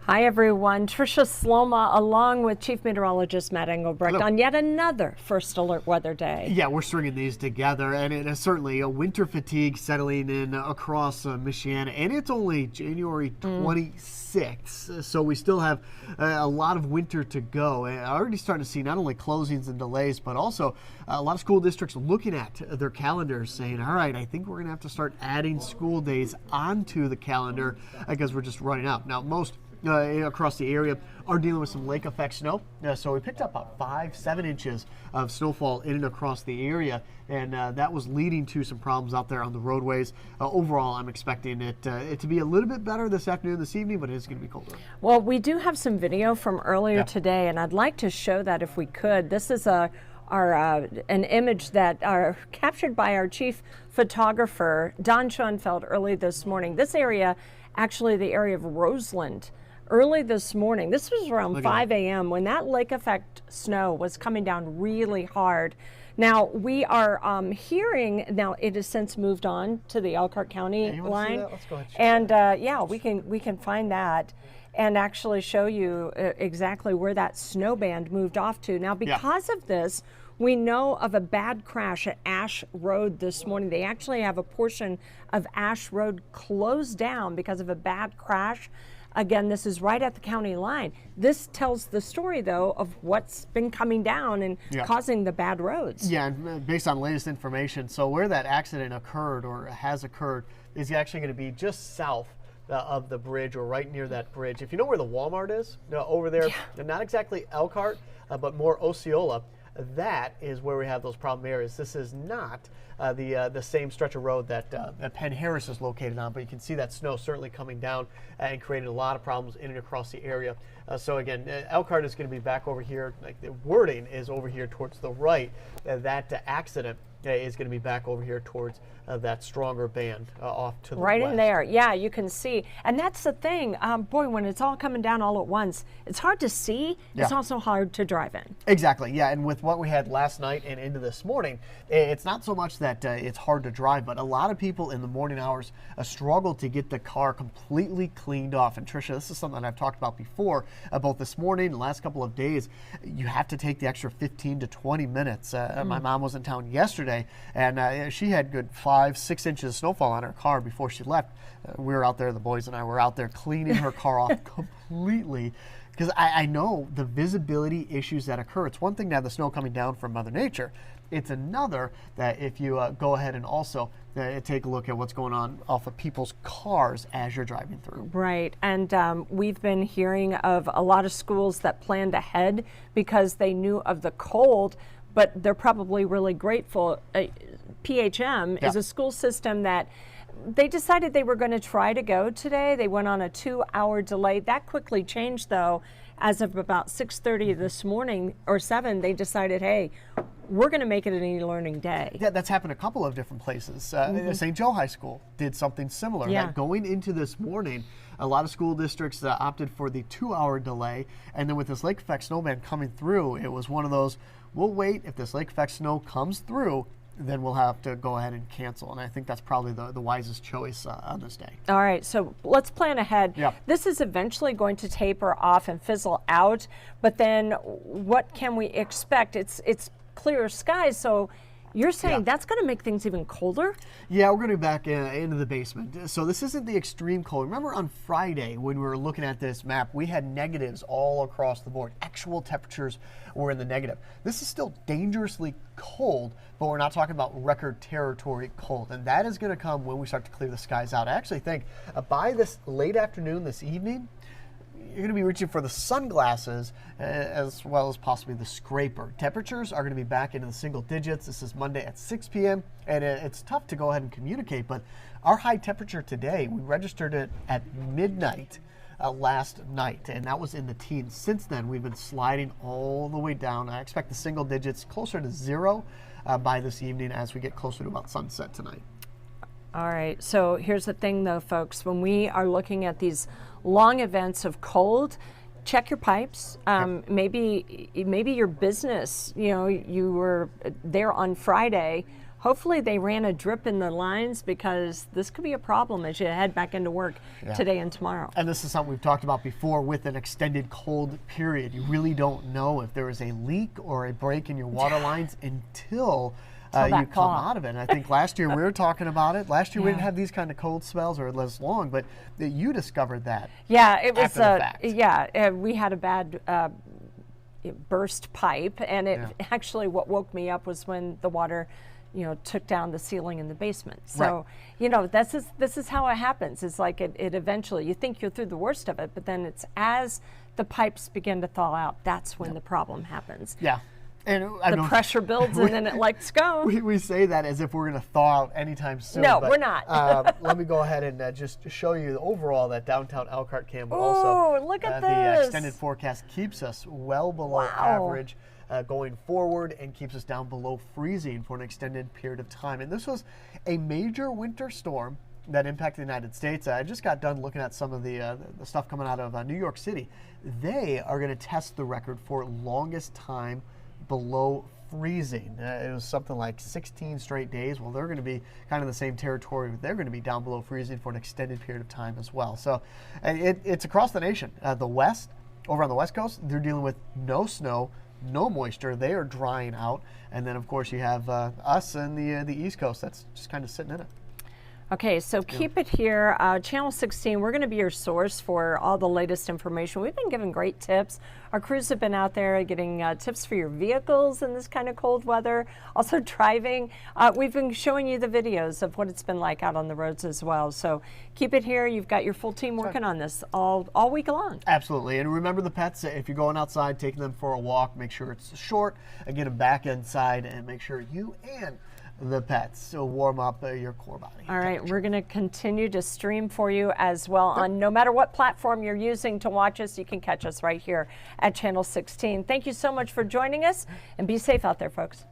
Hi everyone, Tricia Sloma along with Chief Meteorologist Matt Engelbrecht on yet another First Alert Weather Day. Yeah, we're stringing these together, and it is certainly a winter fatigue settling in across Michiana, and it's only January 26th, so we still have a lot of winter to go. And I'm already starting to see not only closings and delays, but also a lot of school districts looking at their calendars saying, all right, I think we're going to have to start adding school days onto the calendar because we're just running out. Now, most across the area are dealing with some lake effect snow. So we picked up about 5-7 inches of snowfall in and across the area, and that was leading to some problems out there on the roadways. Overall, I'm expecting it to be a little bit better this afternoon, this evening, but it is going to be colder. Well, we do have some video from earlier today, and I'd like to show that if we could. This is an image that are captured by our chief photographer, Don Schoenfeld, early this morning. This area, actually the area of Roseland, early this morning, this was around 5 a.m. when that lake effect snow was coming down really hard. Now we are hearing, now it has since moved on to the Elkhart County line. Let's go ahead and yeah, we can find that and actually show you exactly where that snow band moved off to. Now because of this, we know of a bad crash at Ash Road this morning. They actually have a portion of Ash Road closed down because of a bad crash. Again, this is right at the county line. This tells the story, though, of what's been coming down and causing the bad roads. Yeah, and based on latest information, so where that accident occurred or has occurred is actually going to be just south of the bridge or right near that bridge. If you know where the Walmart is, over there, not exactly Elkhart, but more Osceola, that is where we have those problem areas. This is not the same stretch of road that Penn Harris is located on, but you can see that snow certainly coming down and creating a lot of problems in and across the area. So again, Elkhart is going to be back over here. Like the wording is over here towards the right. That accident is going to be back over here towards that stronger band off to the right west. In there. Yeah, you can see. And that's the thing. Boy, when it's all coming down all at once, it's hard to see. It's also hard to drive in. Exactly. Yeah. And with what we had last night and into this morning, it's not so much that it's hard to drive, but a lot of people in the morning hours struggle to get the car completely cleaned off. And Tricia, this is something I've talked about before, both this morning and the last couple of days. You have to take the extra 15 to 20 minutes. My mom was in town yesterday, and she had good 5-6 inches of snowfall on her car before she left. We were out there, the boys and I were out there cleaning her car off completely, because I know the visibility issues that occur. It's one thing to have the snow coming down from Mother Nature. It's another that if you go ahead and also take a look at what's going on off of people's cars as you're driving through. Right, and we've been hearing of a lot of schools that planned ahead because they knew of the cold, but they're probably really grateful. PHM is a school system that they decided they were going to try to go today. They went on a 2-hour delay. That quickly changed, though. As of about 6:30 this morning or 7, they decided, hey, we're going to make it an e-learning day. Yeah, that's happened a couple of different places. St. Joe High School did something similar. That going into this morning, a lot of school districts opted for the 2-hour delay. And then with this lake effect snowman coming through, it was one of those, we'll wait. If this lake effect snow comes through, then we'll have to go ahead and cancel. And I think that's probably the wisest choice on this day. All right, so let's plan ahead. This is eventually going to taper off and fizzle out, but then what can we expect? It's clear skies, so you're saying that's going to make things even colder? Yeah, we're going to be back into the basement. So this isn't the extreme cold. Remember on Friday when we were looking at this map, we had negatives all across the board. Actual temperatures were in the negative. This is still dangerously cold, but we're not talking about record territory cold. And that is going to come when we start to clear the skies out. I actually think by this late afternoon, this evening, you're going to be reaching for the sunglasses as well as possibly the scraper. Temperatures are going to be back into the single digits. This is Monday at 6 p.m. and it's tough to go ahead and communicate, but our high temperature today, we registered it at midnight last night, and that was in the teens. Since then, we've been sliding all the way down. I expect the single digits closer to 0 by this evening as we get closer to about sunset tonight. All right, so here's the thing though, folks. When we are looking at these long events of cold, check your pipes. Maybe your business, you were there on Friday hopefully they ran a drip in the lines, because this could be a problem as you head back into work today and tomorrow. And this is something we've talked about before with an extended cold period. You really don't know if there is a leak or a break in your water lines until you come out of it. And I think last year we were talking about it. Last year we didn't have these kind of cold spells or as long, but you discovered that. Yeah, it was. After the fact. Yeah, we had a bad burst pipe, and it actually, what woke me up was when the water, took down the ceiling in the basement. So, this is how it happens. It's like it eventually, you think you're through the worst of it, but then it's as the pipes begin to thaw out, that's when the problem happens. Yeah. And the pressure builds, and then it lets go. We say that as if we're going to thaw out anytime soon. No, but, we're not. Let me go ahead and just show you overall that downtown Elkhart can, but Ooh, also look at the this. extended forecast keeps us well below average going forward, and keeps us down below freezing for an extended period of time. And this was a major winter storm that impacted the United States. I just got done looking at some of the stuff coming out of New York City. They are going to test the record for longest time below freezing. It was something like 16 straight days. Well, they're going to be kind of the same territory. They're going to be down below freezing for an extended period of time as well. So it's across the nation. The West, over on the West Coast, they're dealing with no snow, no moisture. They are drying out. And then, of course, you have us and the East Coast that's just kind of sitting in it. Okay, so keep it here. Channel 16, we're going to be your source for all the latest information. We've been giving great tips. Our crews have been out there getting tips for your vehicles in this kind of cold weather. Also driving. We've been showing you the videos of what it's been like out on the roads as well. So keep it here. You've got your full team working on this all week long. Absolutely. And remember the pets. If you're going outside, taking them for a walk, make sure it's short. Get them back inside, and make sure you and the pets so warm up your core body. All right, we're going to continue to stream for you as well on no matter what platform you're using to watch us. You can catch us right here at Channel 16. Thank you so much for joining us, and be safe out there, folks.